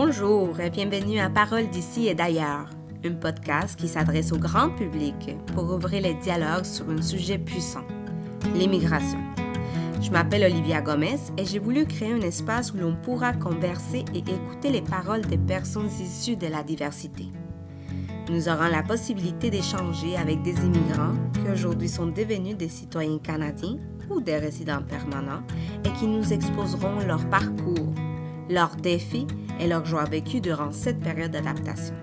Bonjour et bienvenue à Paroles d'ici et d'ailleurs, un podcast qui s'adresse au grand public pour ouvrir les dialogues sur un sujet puissant, l'immigration. Je m'appelle Olivia Gomez et j'ai voulu créer un espace où l'on pourra converser et écouter les paroles des personnes issues de la diversité. Nous aurons la possibilité d'échanger avec des immigrants qui aujourd'hui sont devenus des citoyens canadiens ou des résidents permanents et qui nous exposeront leur parcours, leurs défis et leurs joies vécues durant cette période d'adaptation.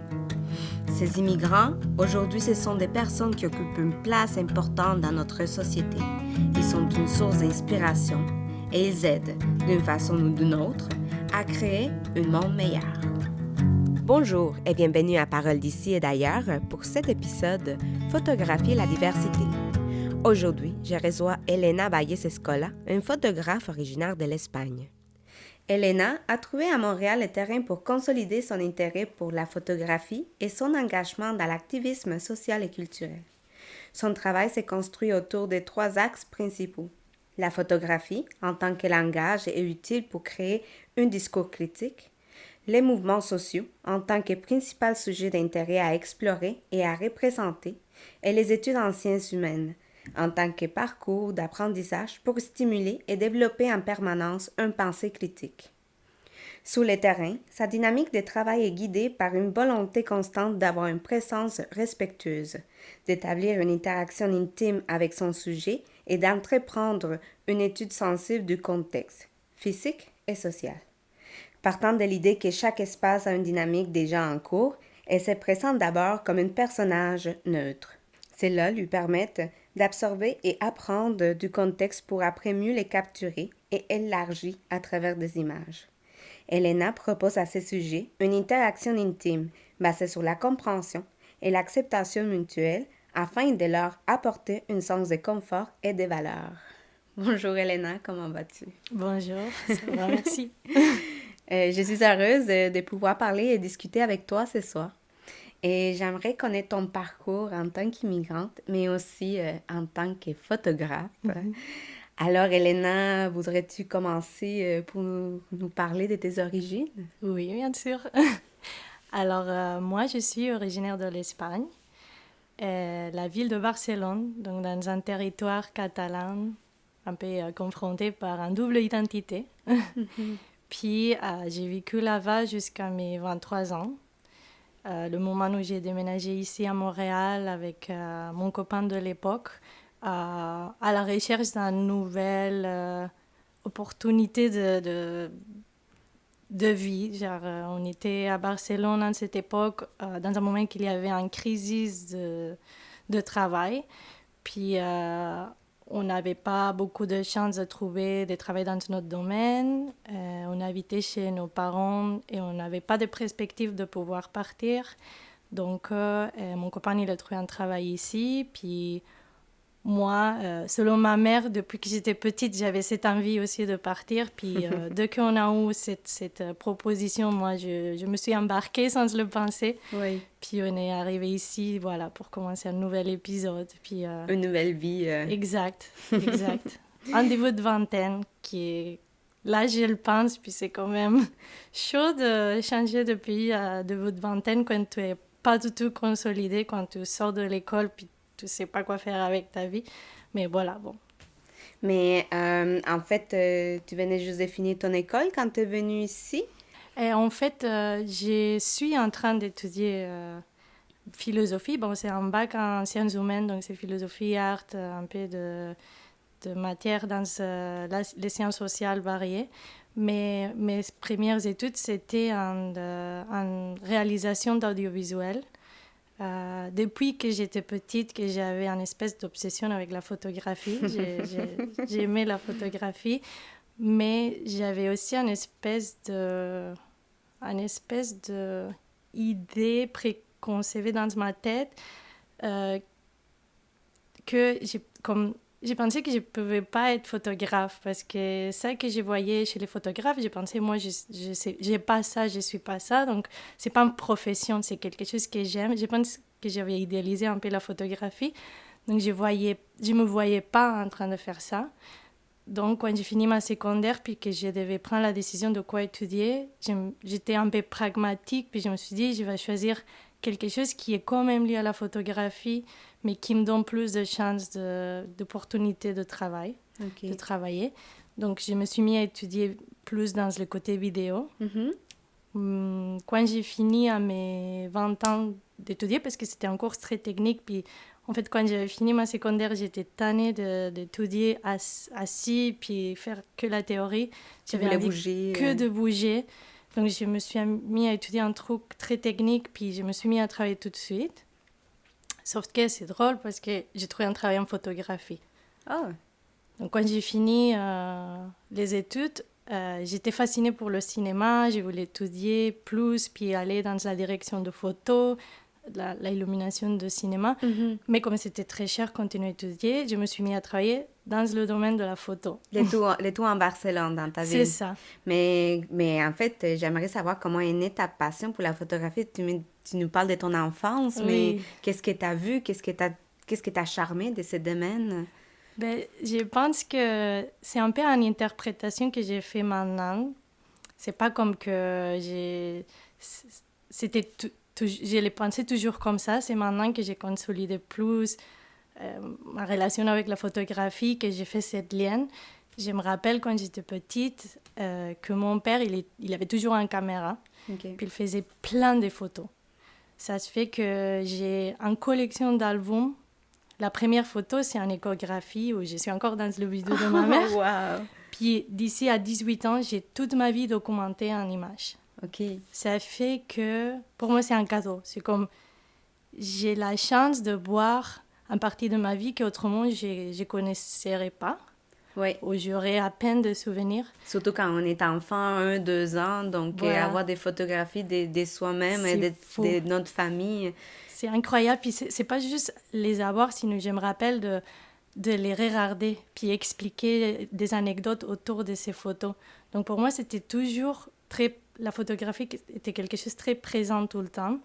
Ces immigrants, aujourd'hui, ce sont des personnes qui occupent une place importante dans notre société. Ils sont une source d'inspiration et ils aident, d'une façon ou d'une autre, à créer un monde meilleur. Bonjour et bienvenue à Paroles d'ici et d'ailleurs pour cet épisode « Photographier la diversité ». Aujourd'hui, je reçois Elena Valles-Escola, une photographe originaire de l'Espagne. Elena a trouvé à Montréal le terrain pour consolider son intérêt pour la photographie et son engagement dans l'activisme social et culturel. Son travail s'est construit autour de 3 axes principaux. La photographie, en tant que langage, est utile pour créer un discours critique. Les mouvements sociaux, en tant que principal sujet d'intérêt à explorer et à représenter. Et les études en sciences humaines, en tant que parcours d'apprentissage pour stimuler et développer en permanence une pensée critique. Sur le terrain, sa dynamique de travail est guidée par une volonté constante d'avoir une présence respectueuse, d'établir une interaction intime avec son sujet et d'entreprendre une étude sensible du contexte, physique et social. Partant de l'idée que chaque espace a une dynamique déjà en cours, elle se présente d'abord comme un personnage neutre. Cela lui permet d'absorber et apprendre du contexte pour après mieux les capturer et élargir à travers des images. Elena propose à ce sujet une interaction intime basée sur la compréhension et l'acceptation mutuelle afin de leur apporter un sens de confort et de valeur. Bonjour Elena, comment vas-tu? Bonjour, ça va, merci. Je suis heureuse de pouvoir parler et discuter avec toi ce soir. Et j'aimerais connaître ton parcours en tant qu'immigrante, mais aussi en tant que photographe. Mm-hmm. Alors, Elena, voudrais-tu commencer pour nous parler de tes origines? Oui, bien sûr. Alors, moi, je suis originaire de l'Espagne, la ville de Barcelone, donc dans un territoire catalan, un peu confronté par une double identité. Mm-hmm. Puis, j'ai vécu là-bas jusqu'à mes 23 ans. Le moment où j'ai déménagé ici à Montréal avec mon copain de l'époque, à la recherche d'une nouvelle opportunité de vie. Genre, on était à Barcelone à cette époque, dans un moment qu'il y avait une crise de travail. Puis, on n'avait pas beaucoup de chance de trouver du travail dans notre domaine. On habitait chez nos parents et on n'avait pas de perspective de pouvoir partir. Donc, mon copain, il a trouvé un travail ici. Puis, moi, selon ma mère, depuis que j'étais petite, j'avais cette envie aussi de partir. Puis, dès qu'on a eu cette proposition, moi, je me suis embarquée sans le penser. Oui. Puis, on est arrivé ici, voilà, pour commencer un nouvel épisode. Puis, une nouvelle vie. Exact. Un début de vingtaine qui est... Là, je le pense, puis c'est quand même chaud de changer de pays à début de vingtaine quand tu n'es pas du tout consolidé, quand tu sors de l'école, puis tu ne sais pas quoi faire avec ta vie. Mais voilà, bon. Mais en fait, tu venais juste de finir ton école quand tu es venue ici? Et en fait, je suis en train d'étudier philosophie. Bon, c'est un bac en sciences humaines, donc c'est philosophie, art, un peu de matière dans les sciences sociales variées. Mais mes premières études, c'était en réalisation d'audiovisuel. Depuis que j'étais petite, que j'avais une espèce d'obsession avec la photographie. J'aimais la photographie, mais j'avais aussi une espèce de idée préconcevue dans ma tête que j'ai pensé que je ne pouvais pas être photographe parce que ça que je voyais chez les photographes, j'ai pensé, moi, j'ai pas ça, je ne suis pas ça. Donc, ce n'est pas une profession, c'est quelque chose que j'aime. Je pense que j'avais idéalisé un peu la photographie. Donc, je me voyais pas en train de faire ça. Donc, quand j'ai fini ma secondaire, puis que je devais prendre la décision de quoi étudier, j'étais un peu pragmatique, puis je me suis dit, je vais choisir quelque chose qui est quand même lié à la photographie, mais qui me donne plus de chances d'opportunités de travail, de travailler. Donc, je me suis mis à étudier plus dans le côté vidéo. Quand j'ai fini à mes 20 ans d'étudier, parce que c'était un cours très technique, puis en fait, quand j'avais fini ma secondaire, j'étais tannée d'étudier assis puis faire que la théorie. J'avais envie de bouger. Donc, je me suis mis à étudier un truc très technique, puis je me suis mis à travailler tout de suite. Sauf que c'est drôle parce que j'ai trouvé un travail en photographie. Oh. Donc, quand j'ai fini les études, j'étais fascinée pour le cinéma. Je voulais étudier plus, puis aller dans la direction de photo, l'illumination de cinéma. Mais comme c'était très cher continuer à étudier, je me suis mis à travailler dans le domaine de la photo. Les tout en Barcelone, dans ta ville. C'est ça. Mais en fait, j'aimerais savoir comment est née ta passion pour la photographie. Tu nous parles de ton enfance, mais qu'est-ce que tu as vu? Qu'est-ce que t'as charmé de ce domaine? Je pense que c'est un peu une interprétation que j'ai fait maintenant. C'est pas comme que je l'ai pensé toujours comme ça. C'est maintenant que j'ai consolidé plus ma relation avec la photographie, que j'ai fait cette lien. Je me rappelle quand j'étais petite que mon père, il avait toujours une caméra. Puis il faisait plein de photos. Ça se fait que j'ai une collection d'albums. La première photo, c'est une échographie où je suis encore dans le vidéo de ma mère. Wow. Puis d'ici à 18 ans, j'ai toute ma vie documentée en images. Ça fait que, pour moi, c'est un cadeau. C'est comme, j'ai la chance de voir une partie de ma vie qu'autrement, je ne connaisserais pas. Où j'aurais à peine de souvenirs. Surtout quand on est enfant, 1, 2 ans, donc avoir des photographies de soi-même et de notre famille. C'est incroyable, puis c'est pas juste les avoir, sinon je me rappelle de les regarder, puis expliquer des anecdotes autour de ces photos. Donc pour moi, c'était toujours la photographie était quelque chose de très présent tout le temps,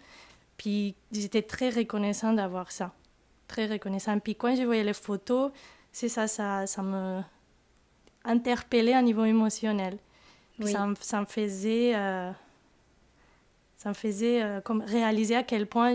puis j'étais très reconnaissante d'avoir ça, très reconnaissante. Puis quand je voyais les photos, c'est ça me interpellait à niveau émotionnel. Puis ça me faisait... Ça me faisait comme réaliser à quel point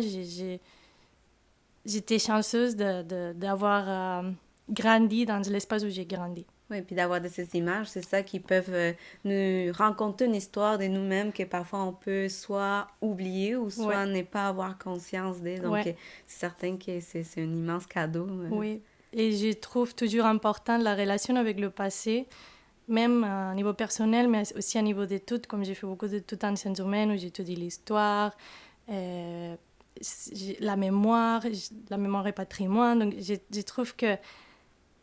j'étais chanceuse d'avoir grandi dans l'espace où j'ai grandi. Oui, puis d'avoir de ces images, c'est ça qui peuvent nous raconter une histoire de nous-mêmes que parfois on peut soit oublier ou soit ne pas avoir conscience d'eux. Donc, c'est certain que c'est un immense cadeau. Oui, et je trouve toujours important la relation avec le passé, même à un niveau personnel, mais aussi à niveau d'études, comme j'ai fait beaucoup d'études en sciences humaines, où j'étudie l'histoire, la mémoire et patrimoine. Donc, je trouve que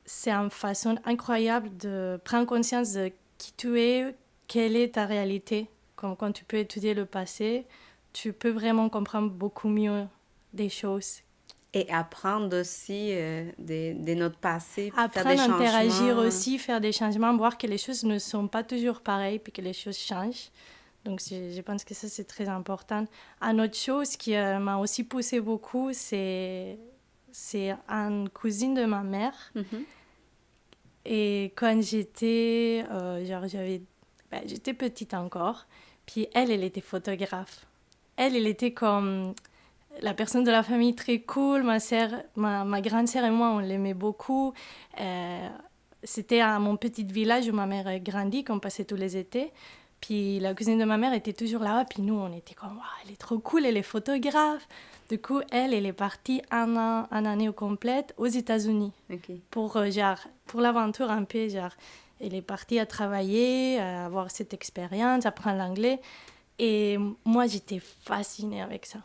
c'est une façon incroyable de prendre conscience de qui tu es, quelle est ta réalité. Comme quand tu peux étudier le passé, tu peux vraiment comprendre beaucoup mieux des choses. Et apprendre aussi de notre passé, apprendre faire des changements. Apprendre à interagir aussi, faire des changements, voir que les choses ne sont pas toujours pareilles, puis que les choses changent. Donc, je pense que ça, c'est très important. Une autre chose qui m'a aussi poussée beaucoup, c'est une cousine de ma mère. Et quand j'étais, j'étais petite encore, puis elle était photographe. Elle était comme... la personne de la famille très cool, ma grande sœur et moi, on l'aimait beaucoup. C'était à mon petit village où ma mère a grandi, qu'on passait tous les étés. Puis la cousine de ma mère était toujours là-bas, puis nous, on était comme, wow, elle est trop cool, elle est photographe. Du coup, elle est partie une année complète aux États-Unis. Pour l'aventure un peu, elle est partie à travailler, à avoir cette expérience, apprendre l'anglais. Et moi, j'étais fascinée avec ça.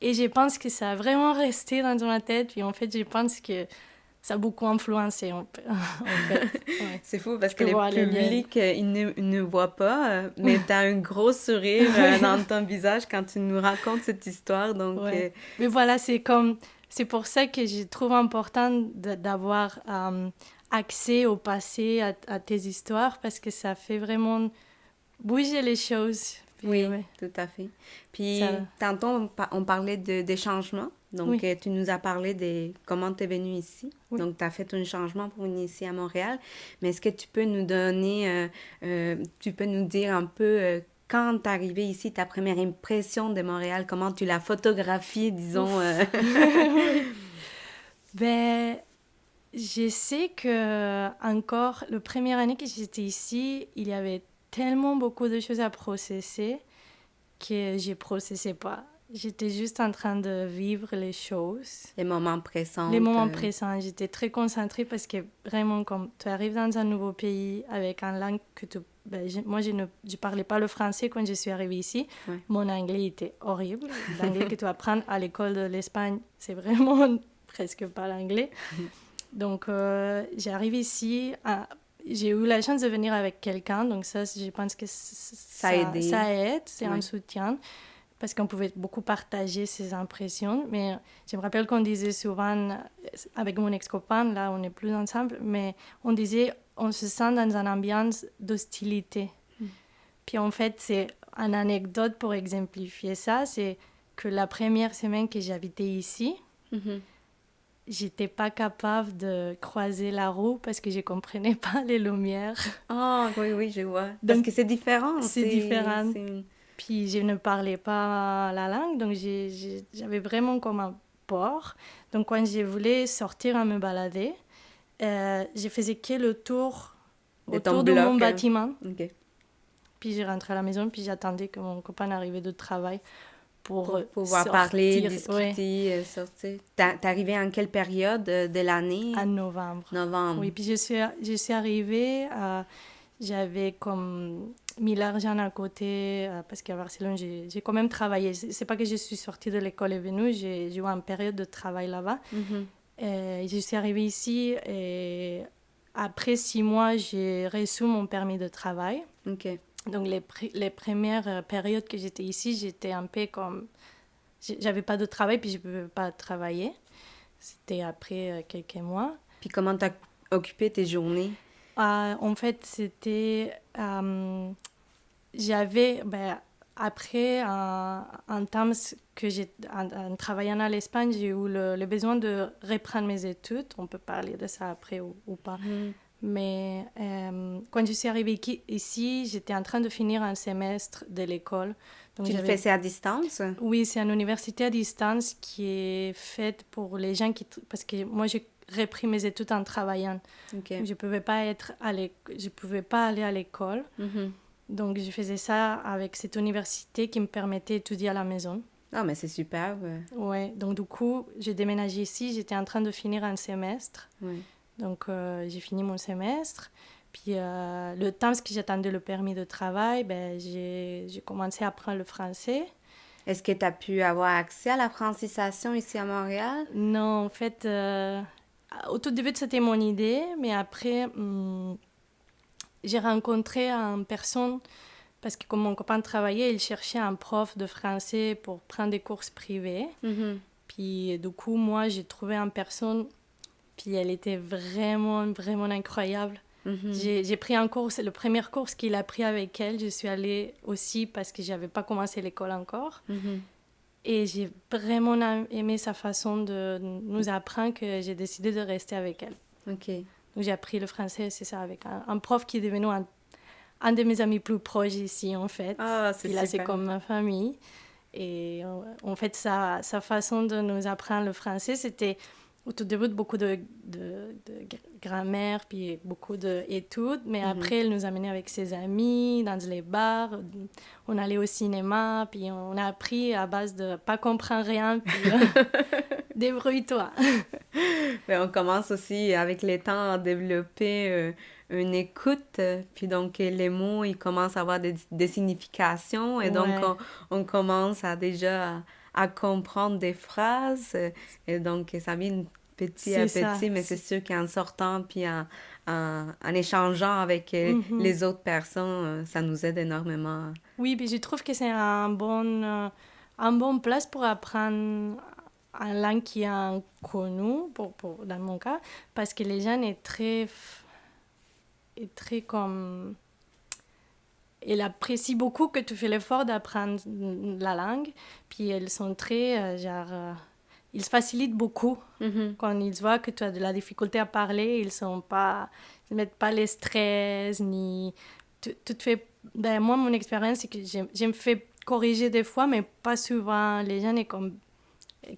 Et je pense que ça a vraiment resté dans ma tête. Puis en fait, je pense que ça a beaucoup influencé, en fait. Ouais. C'est fou parce que le public, il ne voit pas, mais tu as un gros sourire dans ton visage quand tu nous racontes cette histoire. Donc, mais voilà, c'est pour ça que je trouve important d'avoir accès au passé, à tes histoires, parce que ça fait vraiment bouger les choses. Puis, oui, tout à fait. Puis, tantôt, on parlait des changements Donc, Oui. tu nous as parlé de comment tu es venue ici. Oui. Donc, tu as fait un changement pour venir ici à Montréal. Mais est-ce que tu peux nous donner, tu peux nous dire un peu quand tu es arrivée ici, ta première impression de Montréal, comment tu l'as photographiée, disons. Oui. Ben, je sais que encore, la première année que j'étais ici, il y avait tellement beaucoup de choses à processer que je ne processais pas. J'étais juste en train de vivre les choses. Les moments pressants. Les moments présents, j'étais très concentrée parce que vraiment, comme tu arrives dans un nouveau pays avec une langue que tu... Ben, moi, je ne parlais pas le français quand je suis arrivée ici. Ouais. Mon anglais était horrible. L'anglais que tu apprends à l'école de l'Espagne, c'est vraiment presque pas l'anglais. Donc, j'arrive ici, j'ai eu la chance de venir avec quelqu'un, donc ça, je pense que ça aide, c'est un soutien, parce qu'on pouvait beaucoup partager ses impressions. Mais je me rappelle qu'on disait souvent, avec mon ex-copain, là, on n'est plus ensemble, mais on disait, on se sent dans une ambiance d'hostilité. Puis en fait, c'est une anecdote pour exemplifier ça, c'est que la première semaine que j'habitais ici, j'étais pas capable de croiser la rue parce que je comprenais pas les lumières. Ah, oui, je vois. Parce que c'est différent. C'est différent. Puis je ne parlais pas la langue, donc j'avais vraiment comme un peur. Donc quand je voulais sortir à me balader, je faisais que le tour autour de mon bâtiment. Okay. Puis je rentrais à la maison, puis j'attendais que mon copain arrive de travail pour pouvoir sortir. parler, discuter, sortir. T'es arrivée en quelle période de l'année? En novembre. Novembre. Oui, puis je suis arrivée, j'avais comme mis l'argent à côté, parce qu'à Barcelone, j'ai quand même travaillé. C'est pas que je suis sortie de l'école et venue, j'ai eu une période de travail là-bas. Et je suis arrivée ici et après 6 mois, j'ai reçu mon permis de travail. OK. Donc, les premières périodes que j'étais ici, j'étais un peu comme... J'avais pas de travail, puis je pouvais pas travailler. C'était après quelques mois. Puis comment t'as occupé tes journées? En fait, c'était... j'avais... après un temps que en travaillant à l'Espagne, j'ai eu le besoin de reprendre mes études. On peut parler de ça après ou pas. Mais quand je suis arrivée ici, j'étais en train de finir un semestre de l'école. Donc tu le fais à distance? Oui, c'est une université à distance qui est faite pour les gens qui... Parce que moi, j'ai repris mes études en travaillant. Okay. Je ne pouvais pas aller à l'école. Donc, je faisais ça avec cette université qui me permettait d'étudier à la maison. Ah, mais c'est super. Ouais, donc du coup, j'ai déménagé ici. J'étais en train de finir un semestre. Ouais. Donc, j'ai fini mon semestre. Puis, le temps que j'attendais le permis de travail, j'ai commencé à apprendre le français. Est-ce que tu as pu avoir accès à la francisation ici à Montréal? Non, en fait, au tout début, c'était mon idée. Mais après, j'ai rencontré une personne, parce que comme mon copain travaillait, il cherchait un prof de français pour prendre des cours privés. Puis, du coup, moi, j'ai trouvé une personne... Puis elle était vraiment, vraiment incroyable. J'ai pris un cours, c'est le premier cours qu'il a pris avec elle. Je suis allée aussi parce que je n'avais pas commencé l'école encore. Et j'ai vraiment aimé sa façon de nous apprendre que j'ai décidé de rester avec elle. OK. Donc j'ai appris le français, c'est ça, avec un prof qui est devenu un de mes amis plus proches ici, en fait. Ah, c'est super. Là, c'est super. comme ma famille. Et en fait, sa façon de nous apprendre le français, c'était... Au tout début, beaucoup de grammaire, puis beaucoup d'études. Mais après, elle nous amenait avec ses amis dans les bars. On allait au cinéma, puis on a appris à base de pas comprendre rien, puis débrouille-toi. Mais on commence aussi, avec le temps, à développer une écoute. Puis donc, les mots, ils commencent à avoir des significations. Et donc, on commence déjà à comprendre des phrases. Et donc, ça vient petit à petit, mais c'est sûr qu'en sortant puis en échangeant avec les autres personnes, ça nous aide énormément. Oui, puis je trouve que c'est un bon place pour apprendre une langue qui est inconnue, dans mon cas, parce que les gens sont très comme... Ils apprécient beaucoup que tu fais l'effort d'apprendre la langue, puis elles sont très, ils facilitent beaucoup. Mhm. Quand ils voient que tu as de la difficulté à parler, ils ne mettent pas les stress, ni... Tu te fais... Ben, moi, mon expérience, c'est que je me fais corriger des fois, mais pas souvent. Les gens sont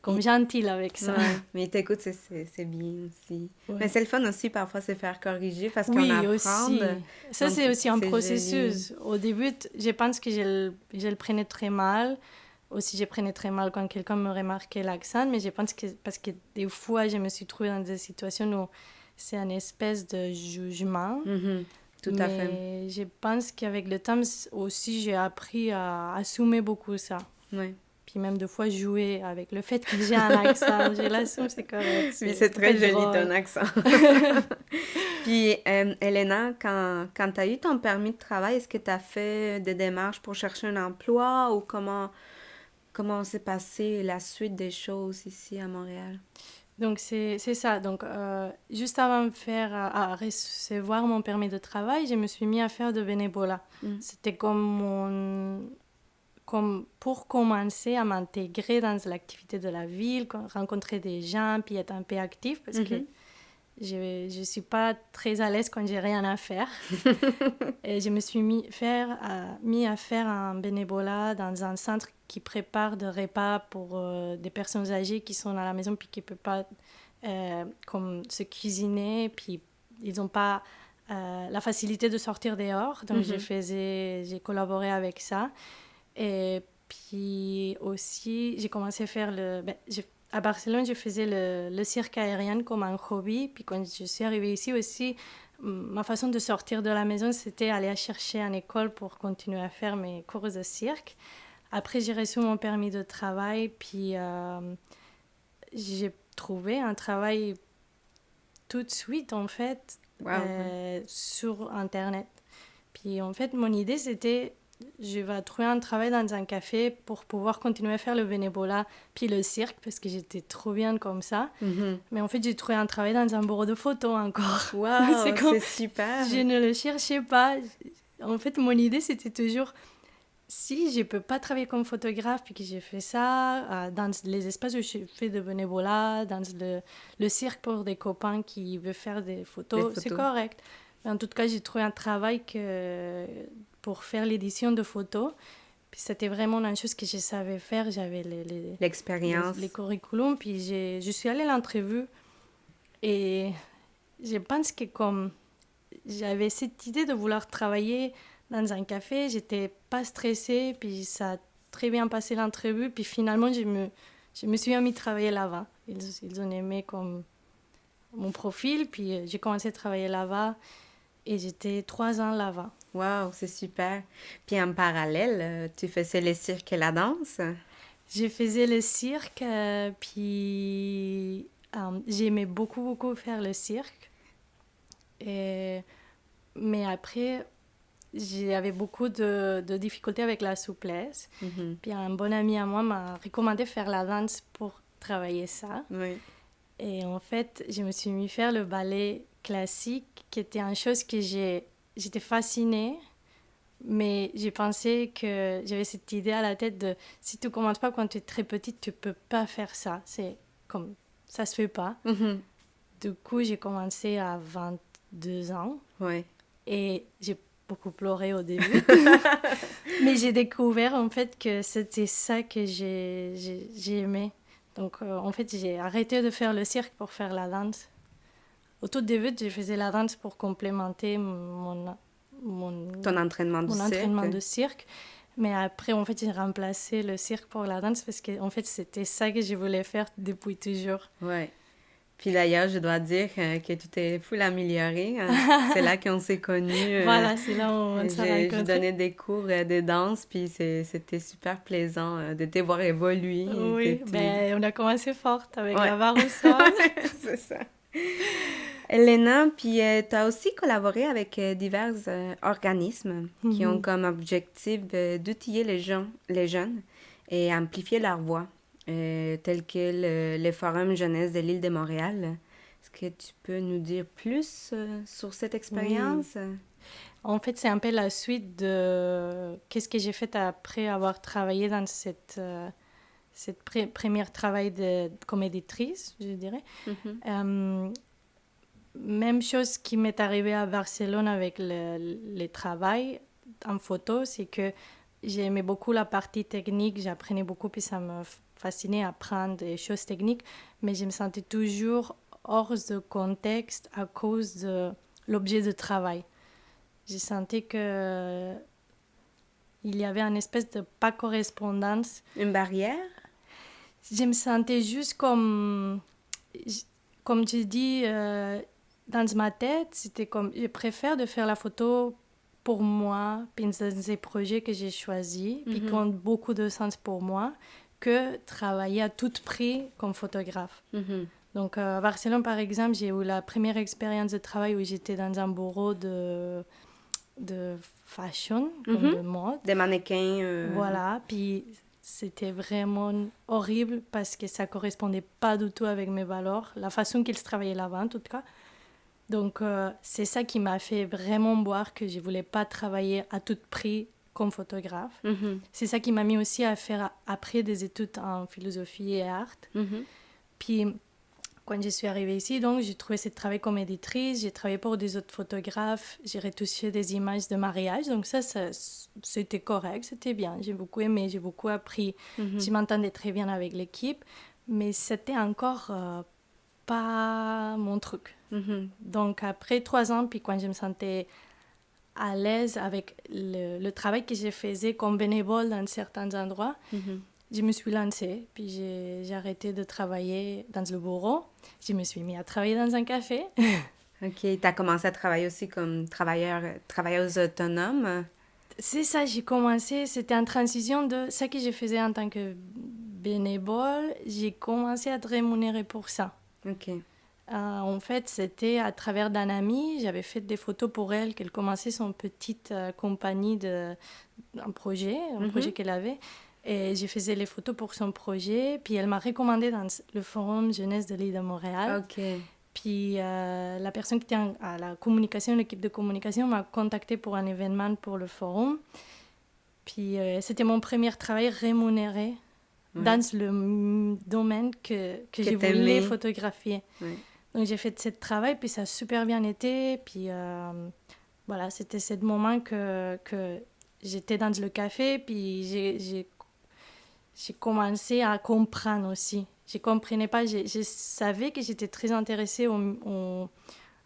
comme gentils avec ça. Ouais, mais ils t'écoutent, c'est bien aussi. Ouais. Mais c'est le fun aussi parfois se faire corriger parce qu'on Oui, apprend. aussi. Ça, Donc, c'est aussi un c'est processus. joli. Au début, je pense que je le prenais très mal. Aussi, je prenais très mal quand quelqu'un me remarquait l'accent, mais je pense que parce que des fois, je me suis trouvée dans des situations où c'est une espèce de jugement. Mhm. Tout à fait. Mais je pense qu'avec le temps aussi, j'ai appris à assumer beaucoup ça. Ouais. Puis même des fois jouer avec le fait que j'ai un accent. Je l'assume, c'est correct. Oui, c'est très très joli drôle. ton accent. Puis, Elena, quand tu as eu ton permis de travail, est-ce que tu as fait des démarches pour chercher un emploi ou comment s'est passée la suite des choses ici à Montréal? Donc, c'est ça. Donc, juste avant de à recevoir mon permis de travail, je me suis mis à faire de bénévolat. C'était comme pour commencer à m'intégrer dans l'activité de la ville, rencontrer des gens, puis être un peu actif, parce que je ne suis pas très à l'aise quand j'ai rien à faire. Et je me suis mis à faire un bénévolat dans un centre qui prépare des repas pour des personnes âgées qui sont à la maison puis qui ne peuvent pas comme se cuisiner, puis ils n'ont pas la facilité de sortir dehors. Donc j'ai collaboré avec ça. Et puis aussi, j'ai commencé à faire à Barcelone, je faisais le cirque aérien comme un hobby. Puis quand je suis arrivée ici aussi, ma façon de sortir de la maison, c'était aller chercher une école pour continuer à faire mes cours de cirque. Après, j'ai reçu mon permis de travail, puis j'ai trouvé un travail tout de suite, en fait, Wow. sur Internet. Puis en fait, mon idée, c'était je vais trouver un travail dans un café pour pouvoir continuer à faire le bénévolat puis le cirque parce que j'étais trop bien comme ça. Mais en fait, j'ai trouvé un travail dans un bureau de photo encore. Wow, c'est super. Je ne le cherchais pas. En fait, mon idée, c'était toujours si je ne peux pas travailler comme photographe puis que j'ai fait ça dans les espaces où je fais de bénévolat, dans le cirque pour des copains qui veulent faire des photos. C'est correct. Mais en tout cas, j'ai trouvé un travail pour faire l'édition de photos. Puis c'était vraiment une chose que je savais faire. J'avais l'expérience, les curriculums. Puis je suis allée à l'entrevue et je pense que comme j'avais cette idée de vouloir travailler dans un café, j'étais pas stressée. Puis ça a très bien passé l'entrevue. Puis finalement, je me suis mis à travailler là-bas. Ils ont aimé comme mon profil. Puis j'ai commencé à travailler là-bas. Et j'étais 3 ans là-bas. Wow, c'est super. Puis en parallèle, tu faisais le cirque et la danse? Je faisais le cirque, puis j'aimais beaucoup, beaucoup faire le cirque. Mais après, j'avais beaucoup de difficultés avec la souplesse. Puis un bon ami à moi m'a recommandé de faire la danse pour travailler ça. Oui. Et en fait, je me suis mis à faire le ballet classique, qui était une chose que j'étais fascinée, mais j'ai pensé que j'avais cette idée à la tête de si tu ne commences pas quand tu es très petite, tu ne peux pas faire ça. C'est comme ça se fait pas. Du coup, j'ai commencé à 22 ans. Oui. Et j'ai beaucoup pleuré au début. Mais j'ai découvert en fait que c'était ça que j'ai aimé. Donc, en fait, j'ai arrêté de faire le cirque pour faire la danse. Au tout début, je faisais la danse pour complémenter ton entraînement de cirque. Mais après, en fait, j'ai remplacé le cirque pour la danse parce que, en fait, c'était ça que je voulais faire depuis toujours. Oui. Puis d'ailleurs, je dois dire que tu t'es full améliorée. C'est là qu'on s'est connus. Voilà, c'est là où on s'est rencontrés. Je donnais des cours de danse, puis c'était super plaisant de te voir évoluer. Oui, on a commencé forte avec la barre au sol. C'est ça. Elena, puis tu as aussi collaboré avec divers organismes qui ont comme objectif d'outiller les jeunes et amplifier leur voix, tels que le Forum jeunesse de l'île de Montréal. Est-ce que tu peux nous dire plus sur cette expérience? Oui. En fait, c'est un peu la suite de qu'est-ce que j'ai fait après avoir travaillé dans cette première travail comme éditrice, je dirais. Même chose qui m'est arrivé à Barcelone avec le travail en photo, c'est que j'aimais beaucoup la partie technique, j'apprenais beaucoup, puis ça me fascinait apprendre des choses techniques, mais je me sentais toujours hors de contexte à cause de l'objet de travail. Je sentais que il y avait une espèce de pas correspondance. Une barrière? Je me sentais juste comme je dis, dans ma tête, c'était comme, je préfère de faire la photo pour moi, puis dans des projets que j'ai choisis, puis qui ont beaucoup de sens pour moi, que travailler à tout prix comme photographe. Donc, à Barcelone, par exemple, j'ai eu la première expérience de travail où j'étais dans un bureau de fashion, comme de mode. Des mannequins. Voilà, puis c'était vraiment horrible parce que ça ne correspondait pas du tout avec mes valeurs, la façon qu'ils travaillaient là-bas en tout cas. Donc, c'est ça qui m'a fait vraiment voir que je ne voulais pas travailler à tout prix comme photographe. C'est ça qui m'a mis aussi à faire après des études en philosophie et art. Puis, quand je suis arrivée ici, donc, j'ai trouvé ce travail comme éditrice, j'ai travaillé pour des autres photographes, j'ai retouché des images de mariage, donc ça c'était correct, c'était bien, j'ai beaucoup aimé, j'ai beaucoup appris, je m'entendais très bien avec l'équipe, mais c'était encore pas mon truc. Donc après 3 ans, puis quand je me sentais à l'aise avec le travail que je faisais comme bénévole dans certains endroits, je me suis lancée, puis j'ai arrêté de travailler dans le bureau. Je me suis mise à travailler dans un café. OK. Tu as commencé à travailler aussi comme travailleuse autonome? C'est ça, j'ai commencé. C'était en transition de ce que je faisais en tant que bénévole. J'ai commencé à être rémunérée pour ça. OK. En fait, c'était à travers d'un ami. J'avais fait des photos pour elle, qu'elle commençait son petite compagnie un projet qu'elle avait. Et je faisais les photos pour son projet. Puis elle m'a recommandé dans le forum jeunesse de l'île de Montréal. OK. Puis la personne qui était à la communication, l'équipe de communication, m'a contactée pour un événement pour le forum. Puis c'était mon premier travail rémunéré dans le domaine que je voulais photographier. Donc j'ai fait ce travail, puis ça a super bien été. Puis voilà, c'était ce moment que j'étais dans le café, puis j'ai commencé à comprendre aussi. Je ne comprenais pas, je savais que j'étais très intéressée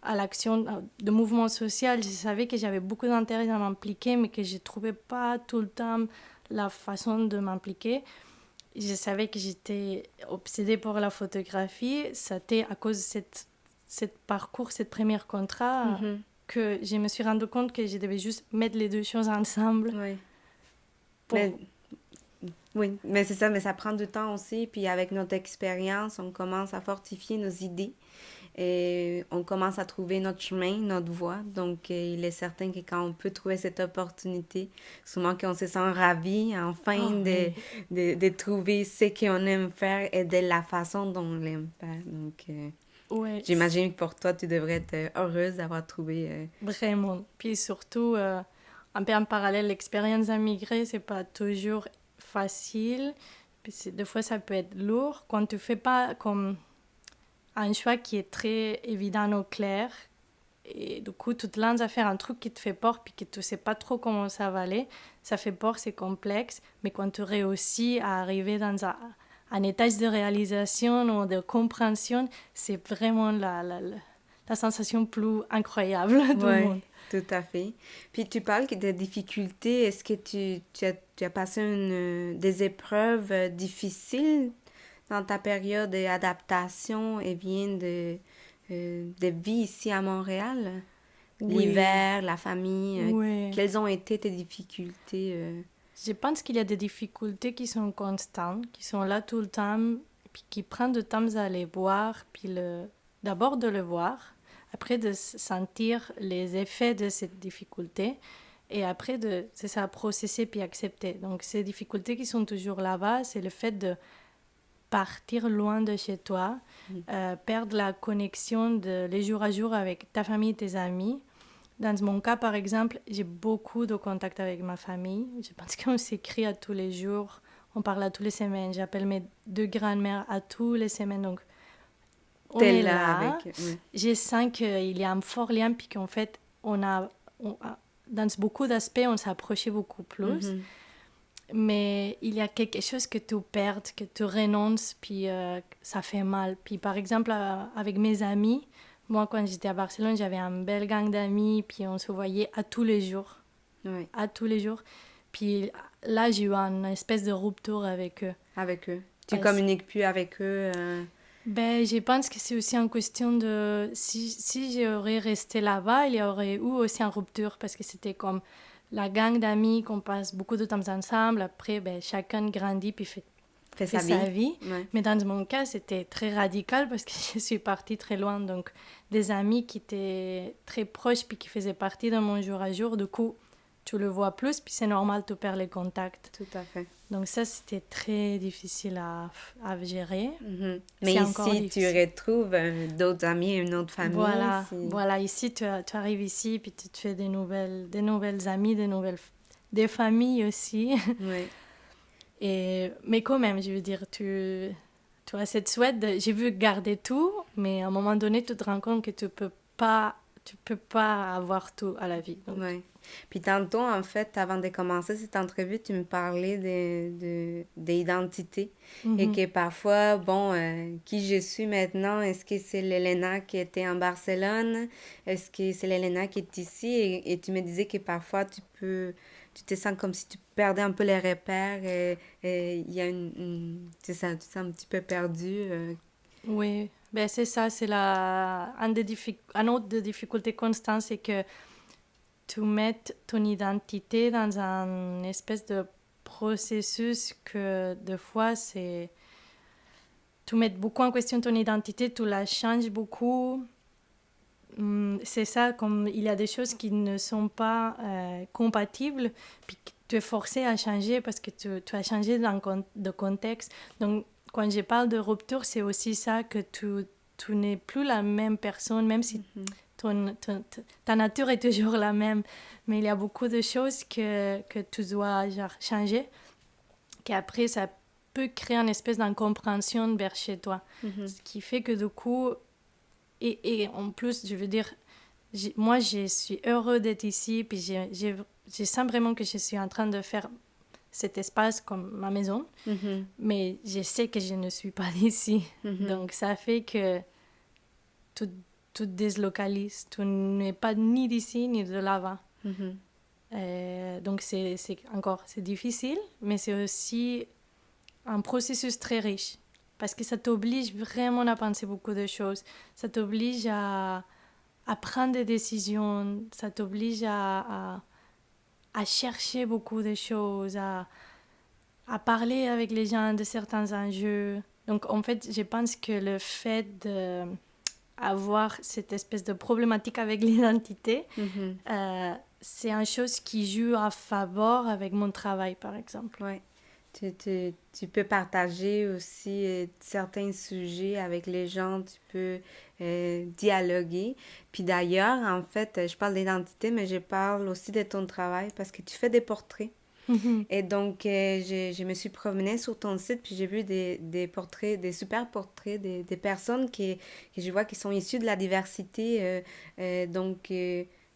à l'action de mouvement social. Je savais que j'avais beaucoup d'intérêt à m'impliquer, mais que je ne trouvais pas tout le temps la façon de m'impliquer. Je savais que j'étais obsédée pour la photographie. C'était à cause de cette parcours, cette première contrat, que je me suis rendu compte que je devais juste mettre les deux choses ensemble. Oui, mais c'est ça, mais ça prend du temps aussi. Puis avec notre expérience, on commence à fortifier nos idées et on commence à trouver notre chemin, notre voie. Donc, il est certain que quand on peut trouver cette opportunité, souvent qu'on se sent ravi enfin de trouver ce qu'on aime faire et de la façon dont on l'aime faire. Donc, j'imagine que pour toi, tu devrais être heureuse d'avoir trouvé... Vraiment. Puis surtout, un peu en parallèle, l'expérience d'immigré, c'est pas toujours facile. Puis des fois, ça peut être lourd quand tu fais pas comme un choix qui est très évident ou clair. Et du coup, tu te lances à faire un truc qui te fait peur puis que tu sais pas trop comment ça va aller. Ça fait peur, c'est complexe. Mais quand tu réussis à arriver dans un étage de réalisation ou de compréhension, c'est vraiment la sensation plus incroyable du monde. Tout à fait. Puis tu parles de difficultés. Est-ce que tu as passé des épreuves difficiles dans ta période d'adaptation et bien de vie ici à Montréal? Oui. L'hiver, la famille. Quelles ont été tes difficultés? Je pense qu'il y a des difficultés qui sont constantes, qui sont là tout le temps, puis qui prennent du temps à les voir, puis d'abord de le voir, après de sentir les effets de cette difficulté, et après c'est ça, processer puis accepter. Donc ces difficultés qui sont toujours là-bas, c'est le fait de partir loin de chez toi, perdre la connexion les jours à jour avec ta famille et tes amis. Dans mon cas, par exemple, j'ai beaucoup de contacts avec ma famille. Je pense qu'on s'écrit à tous les jours, On parle à toutes les semaines. J'appelle mes 2 grands-mères à toutes les semaines. Donc, on T'es est là là. avec... ouais. Je sens qu'il y a un fort lien, puis qu'en fait, dans beaucoup d'aspects, on s'approchait beaucoup plus. Mhm. Mais il y a quelque chose que tu perds, que tu renonces, puis ça fait mal. Puis par exemple, avec mes amis, moi quand j'étais à Barcelone, j'avais un bel gang d'amis, puis on se voyait à tous les jours. Ouais, À tous les jours. Puis là, j'ai eu une espèce de rupture avec eux. avec eux. Tu Parce- communiques plus avec eux. Ben, je pense que c'est aussi une question de... Si j'aurais resté là-bas, il y aurait eu aussi une rupture, parce que c'était comme la gang d'amis qu'on passe beaucoup de temps ensemble. Après, ben, chacun grandit puis fait Fais sa sa vie. vie. Ouais. Mais dans mon cas, c'était très radical parce que je suis partie très loin. Donc, des amis qui étaient très proches puis qui faisaient partie de mon jour à jour, du coup, tu le vois plus, puis c'est normal, tu perds les contacts. Tout à fait. Donc ça, c'était très difficile à gérer. Mhm. Mais C'est encore ici, tu difficile. retrouves d'autres amis, une autre famille. Voilà, c'est- voilà. Ici, tu arrives ici, puis tu te fais des nouvelles amies, des familles aussi. Ouais. Mais quand même, je veux dire, tu as cette souhait j'ai vu garder tout, mais à un moment donné, tu te rends compte que tu peux pas avoir tout à la vie. Donc, Ouais. Puis tantôt, en fait, avant de commencer cette entrevue, tu me parlais d'identité et que parfois, bon, qui je suis maintenant, est-ce que c'est l'Elena qui était en Barcelone? Est-ce que c'est l'Elena qui est ici? Et tu me disais que parfois, tu te sens comme si tu perdais un peu les repères et il y a tu te sens un petit peu perdu. oui, ben c'est ça, c'est un autre des difficultés constantes, c'est que tu mets ton identité dans un espèce de processus que des fois c'est tu mets beaucoup en question ton identité, tu la changes beaucoup. C'est ça, comme il y a des choses qui ne sont pas compatibles, puis que tu es forcé à changer parce que tu as changé de contexte. Donc, quand je parle de rupture, c'est aussi ça, que tu n'es plus la même personne, même si ta nature est toujours la même. Mais il y a beaucoup de choses que tu dois genre, changer, qu'après, ça peut créer une espèce d'incompréhension vers chez toi. Mhm. Ce qui fait que du coup, et en plus, je veux dire, moi, je suis heureux d'être ici, puis je sens vraiment que je suis en train de faire cet espace comme ma maison, Mhm. mais je sais que je ne suis pas d'ici. Mhm. Donc, ça fait que tout, tout déslocalise. Tu n'es pas ni d'ici, ni de là-bas. Mhm. Donc, c'est difficile, mais c'est aussi un processus très riche. Parce que ça t'oblige vraiment à penser beaucoup de choses. Ça t'oblige à prendre des décisions. Ça t'oblige à chercher beaucoup de choses, à parler avec les gens de certains enjeux. Donc, en fait, je pense que le fait d'avoir cette espèce de problématique avec l'identité, Mhm. c'est une chose qui joue à faveur avec mon travail, par exemple. Ouais. Tu peux partager aussi certains sujets avec les gens, tu peux dialoguer. Puis d'ailleurs, en fait, je parle d'identité, mais je parle aussi de ton travail parce que tu fais des portraits. Et donc, je me suis promenée sur ton site, puis j'ai vu des portraits, des super portraits, des personnes que je vois qui sont issues de la diversité. Donc,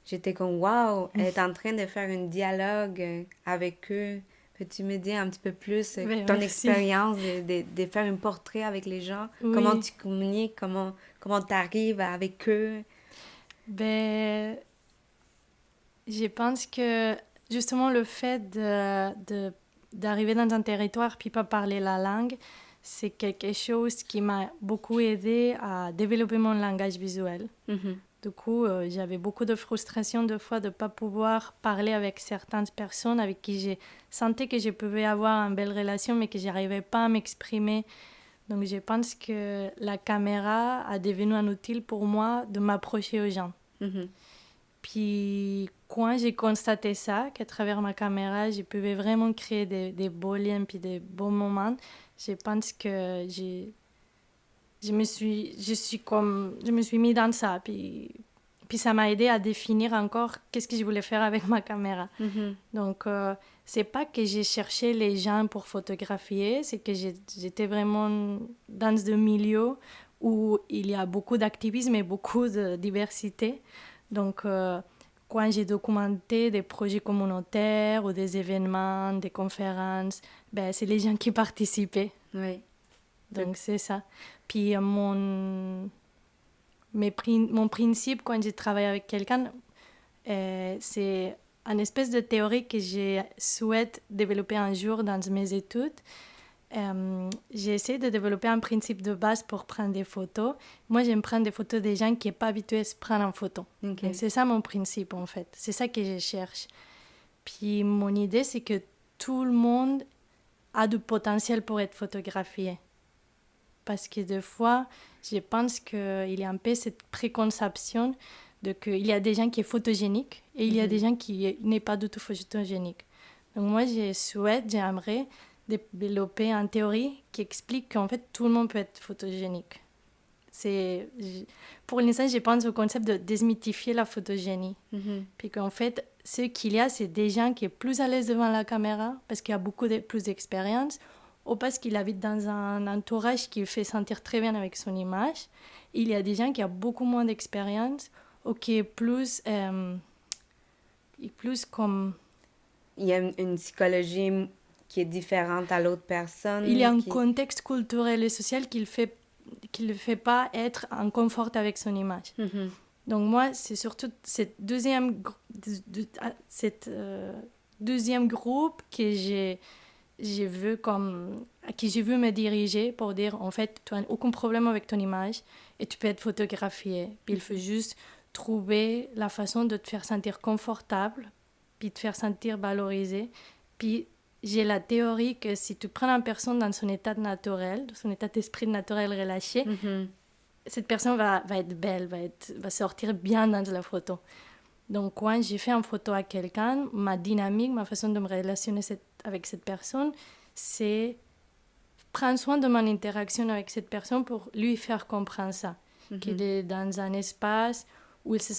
j'étais comme, waouh, elle est en train de faire un dialogue avec eux. Peux-tu me dire un petit peu plus Ben, ton merci. expérience de faire un portrait avec les gens? Oui. Comment tu communiques? Comment tu arrives avec eux? Ben, je pense que justement le fait d'arriver dans un territoire puis pas parler la langue, c'est quelque chose qui m'a beaucoup aidé à développer mon langage visuel. Mhm. Du coup, j'avais beaucoup de frustration de fois de ne pas pouvoir parler avec certaines personnes avec qui je sentais que je pouvais avoir une belle relation mais que je n'arrivais pas à m'exprimer. Donc je pense que la caméra a devenu un outil pour moi de m'approcher aux gens. Mhm. Puis quand j'ai constaté ça, qu'à travers ma caméra, je pouvais vraiment créer des beaux liens puis des beaux moments, je pense que je me suis mis dans ça. Puis puis ça m'a aidé à définir encore qu'est-ce que je voulais faire avec ma caméra. Donc, c'est pas que j'ai cherché les gens pour photographier, c'est que j'étais vraiment dans ce milieu où il y a beaucoup d'activisme et beaucoup de diversité. Donc, quand j'ai documenté des projets communautaires ou des événements, des conférences, ben, c'est les gens qui participaient. Oui. Donc, c'est ça. Puis, mon principe quand je travaille avec quelqu'un, c'est une espèce de théorie que je souhaite développer un jour dans mes études. J'ai essayé de développer un principe de base pour prendre des photos. Moi, j'aime prendre des photos des gens qui ne sont pas habitués à se prendre en photo. Okay. C'est ça mon principe, en fait. C'est ça que je cherche. Puis mon idée, c'est que tout le monde a du potentiel pour être photographié. Parce que des fois, je pense qu'il y a un peu cette préconception qu'il y a des gens qui sont photogéniques et il y a des gens qui n'est pas du tout photogéniques. Donc moi, j'aimerais développer une théorie qui explique qu'en fait, tout le monde peut être photogénique. Pour l'instant, je pense au concept de démythifier la photogénie. Puis qu'en fait, ce qu'il y a, c'est des gens qui sont plus à l'aise devant la caméra parce qu'il y a beaucoup plus d'expérience ou parce qu'il habite dans un entourage qui le fait sentir très bien avec son image. Il y a des gens qui ont beaucoup moins d'expérience ou qui est plus comme... Il y a une psychologie qui est différente à l'autre personne. Il y a un contexte culturel et social qui le fait pas être en confort avec son image. Donc moi, c'est surtout cette deuxième groupe que j'ai vu me diriger pour dire, en fait, tu n'as aucun problème avec ton image et tu peux être photographié. Puis il faut juste trouver la façon de te faire sentir confortable, puis te faire sentir valorisé. Puis j'ai la théorie que si tu prends une personne dans son état naturel, son état d'esprit naturel relâché, cette personne va être belle, va sortir bien dans la photo. Donc quand j'ai fait une photo à quelqu'un, ma dynamique, ma façon de me relationner avec cette personne, c'est prendre soin de mon interaction avec cette personne pour lui faire comprendre ça. Qu'il est dans un espace où je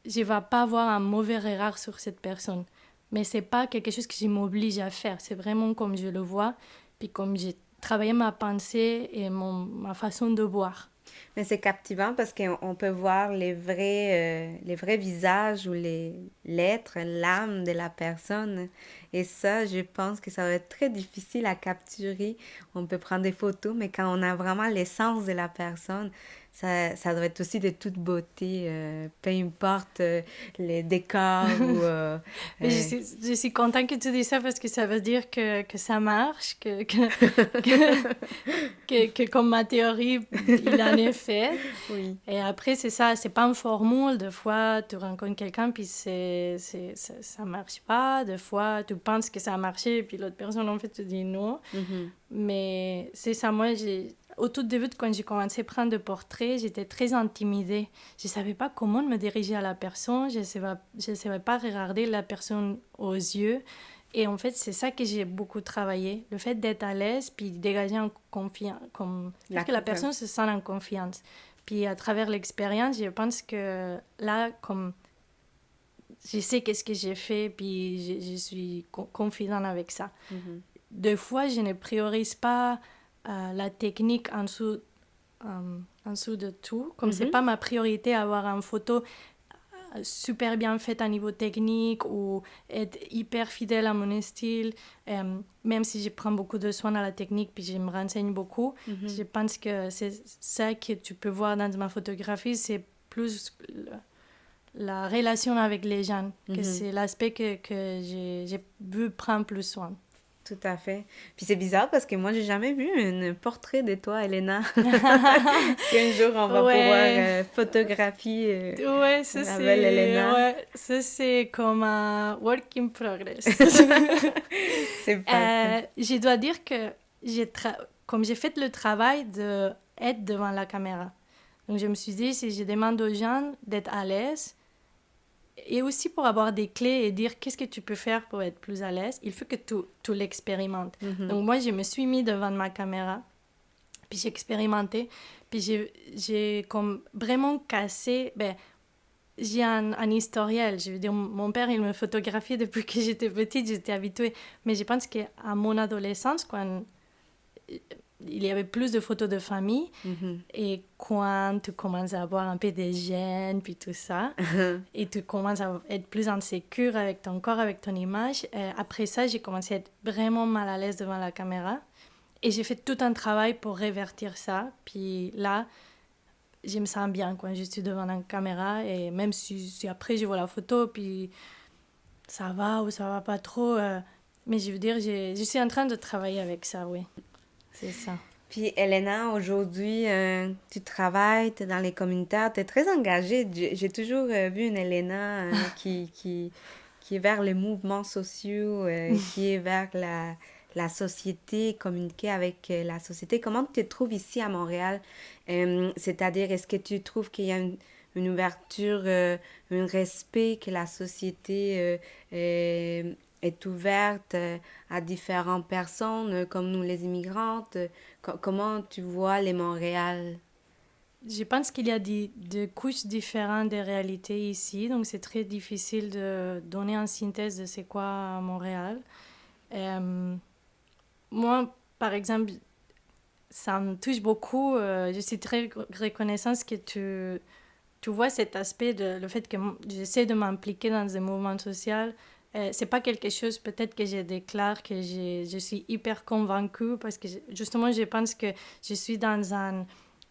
ne vais pas avoir un mauvais regard sur cette personne. Mais ce n'est pas quelque chose que je m'oblige à faire. C'est vraiment comme je le vois, puis comme j'ai travaillé ma pensée et ma façon de voir. Mais c'est captivant parce qu'on peut voir les vrais visages ou l'être, l'âme de la personne. Et ça, je pense que ça va être très difficile à capturer. On peut prendre des photos, mais quand on a vraiment l'essence de la personne, ça doit être aussi de toute beauté, peu importe les décors ou... Je suis contente que tu dis ça parce que ça veut dire que ça marche, que comme ma théorie, il en est fait. Oui. Et après, c'est ça, c'est pas une formule. Des fois, tu rencontres quelqu'un puis ça marche pas. Des fois, tu penses que ça a marché et puis l'autre personne, en fait, te dit non. Mais c'est ça, moi, au tout début, quand j'ai commencé à prendre des portraits, j'étais très intimidée. Je ne savais pas comment me diriger à la personne. Je ne savais pas regarder la personne aux yeux. Et en fait, c'est ça que j'ai beaucoup travaillé. Le fait d'être à l'aise, puis dégager en confiance. Que la personne se sente en confiance. Puis à travers l'expérience, je pense que là, comme je sais qu'est-ce que j'ai fait, puis je suis confidente avec ça. Des fois, je ne priorise pas la technique en dessous de tout. Comme c'est pas ma priorité avoir une photo super bien faite à niveau technique ou être hyper fidèle à mon style, même si je prends beaucoup de soin à la technique puis je me renseigne beaucoup. Je pense que c'est ça que tu peux voir dans ma photographie, c'est plus la relation avec les gens, que c'est l'aspect que j'ai vu prendre plus soin. Tout à fait. Puis c'est bizarre parce que moi, j'ai jamais vu un portrait de toi, Elena. Un jour, on va pouvoir photographier la belle Elena. Ouais, ça, c'est comme un work in progress. C'est parfait. Je dois dire que comme j'ai fait le travail d'être devant la caméra. Donc, je me suis dit, si je demande aux gens d'être à l'aise, et aussi pour avoir des clés et dire qu'est-ce que tu peux faire pour être plus à l'aise, il faut que tu l'expérimentes. Donc moi, je me suis mis devant ma caméra, puis j'ai expérimenté, puis j'ai comme vraiment cassé... j'ai un historiel. Je veux dire, mon père, il me photographiait depuis que j'étais petite, j'étais habituée. Mais je pense qu'à mon adolescence, quand il y avait plus de photos de famille, et quand tu commences à avoir un peu des gènes, puis tout ça, et tu commences à être plus en sécure avec ton corps, avec ton image, après ça, j'ai commencé à être vraiment mal à l'aise devant la caméra. Et j'ai fait tout un travail pour révertir ça. Puis là, je me sens bien quand je suis devant la caméra. Et même si après, je vois la photo, puis ça va ou ça va pas trop. Mais je veux dire, je suis en train de travailler avec ça, oui. C'est ça. Puis, Elena, aujourd'hui, tu travailles, tu es dans les communautaires, tu es très engagée. J'ai toujours vu une Elena qui est vers les mouvements sociaux, qui est vers la société, communiquer avec la société. Comment tu te trouves ici à Montréal? C'est-à-dire, est-ce que tu trouves qu'il y a une ouverture, un respect, que la société est ouverte à différentes personnes, comme nous les immigrantes? Comment tu vois les Montréal? Je pense qu'il y a des couches différentes de réalités ici, donc c'est très difficile de donner une synthèse de c'est quoi Montréal. Moi, par exemple, ça me touche beaucoup. Je suis très reconnaissante que tu vois cet aspect de le fait que j'essaie de m'impliquer dans un mouvement social. C'est pas quelque chose peut-être que je déclare que je suis hyper convaincue parce que justement je pense que je suis dans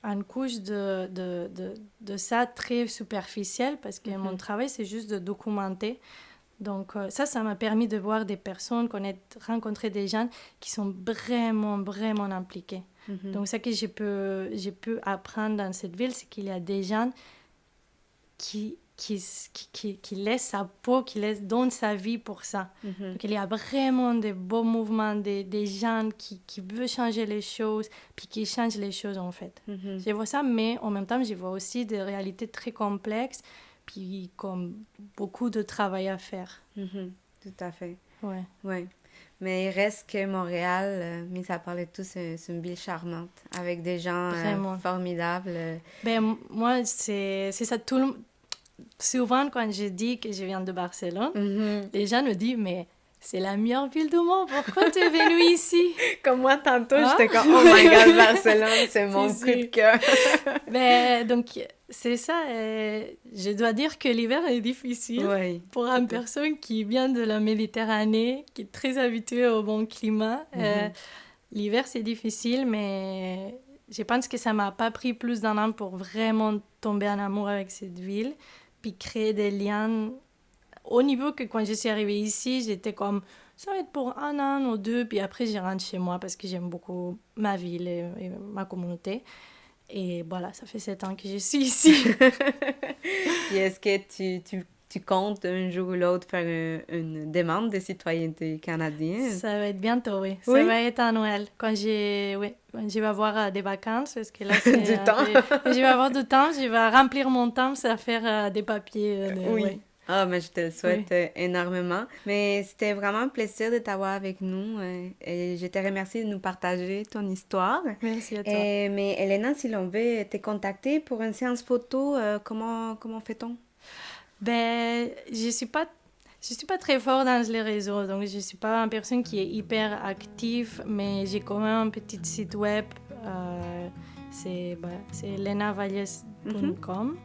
une couche de ça très superficielle parce que mon travail c'est juste de documenter. Donc ça m'a permis de voir des personnes, rencontrer des gens qui sont vraiment, vraiment impliqués. Donc ça que j'ai pu apprendre dans cette ville, c'est qu'il y a des gens qui laisse sa peau, qui donne sa vie pour ça. Donc, il y a vraiment des beaux mouvements, des gens qui veulent changer les choses, puis qui changent les choses, en fait. Je vois ça, mais en même temps, je vois aussi des réalités très complexes, puis comme beaucoup de travail à faire. Tout à fait. Ouais. Mais il reste que Montréal, mis à part de tout, c'est une ville charmante, avec des gens formidables. Ben, moi, c'est ça. Souvent, quand je dis que je viens de Barcelone, les gens me disent, mais c'est la meilleure ville du monde, pourquoi tu es venue ici? Comme moi, tantôt, j'étais comme, oh my God, Barcelone, c'est mon coup de cœur. Ben, donc, c'est ça. Je dois dire que l'hiver est difficile pour une personne qui vient de la Méditerranée, qui est très habituée au bon climat. L'hiver, c'est difficile, mais je pense que ça m'a pas pris plus d'un an pour vraiment tomber en amour avec cette ville, puis créer des liens au niveau que quand je suis arrivée ici, j'étais comme, ça va être pour un an ou deux, puis après je rentre chez moi parce que j'aime beaucoup ma ville et ma communauté. Et voilà, ça fait 7 ans que je suis ici. Et est-ce que tu comptes un jour ou l'autre faire une demande de citoyenneté canadienne? Ça va être bientôt, oui. Ça va être à Noël, quand je vais avoir des vacances, parce que là, c'est... du temps. Je vais avoir du temps, je vais remplir mon temps, ça va faire des papiers. Oui. Ah, mais je te le souhaite énormément. Mais c'était vraiment un plaisir de t'avoir avec nous. Et je te remercie de nous partager ton histoire. Merci à toi. Mais Elena, si l'on veut te contacter pour une séance photo, comment fait-on? Ben, je suis pas très fort dans les réseaux, donc je suis pas une personne qui est hyper active, mais j'ai quand même un petit site web. C'est lenavalles.com.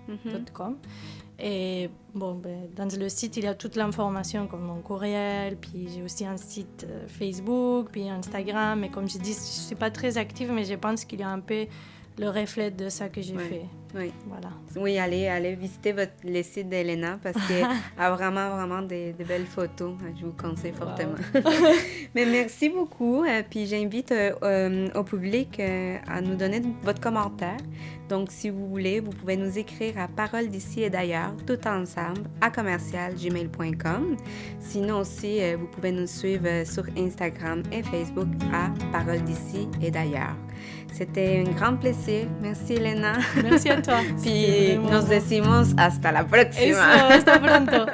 Et bon, dans le site, il y a toute l'information comme mon courriel, puis j'ai aussi un site Facebook, puis Instagram. Et comme je dis, je ne suis pas très active, mais je pense qu'il y a un peu le reflet de ça que j'ai fait. Oui. Voilà. Oui, allez visiter le site d'Elena parce qu'elle a vraiment, vraiment de belles photos. Je vous conseille fortement. Mais merci beaucoup. Puis j'invite au public à nous donner votre commentaire. Donc, si vous voulez, vous pouvez nous écrire à Paroles d'ici et d'ailleurs, tout ensemble, à @gmail.com. Sinon aussi, vous pouvez nous suivre sur Instagram et Facebook à Paroles d'ici et d'ailleurs. C'était un grand plaisir. Merci, Elena. Merci à toi. Puis nos decimos hasta la próxima. Eso, hasta pronto.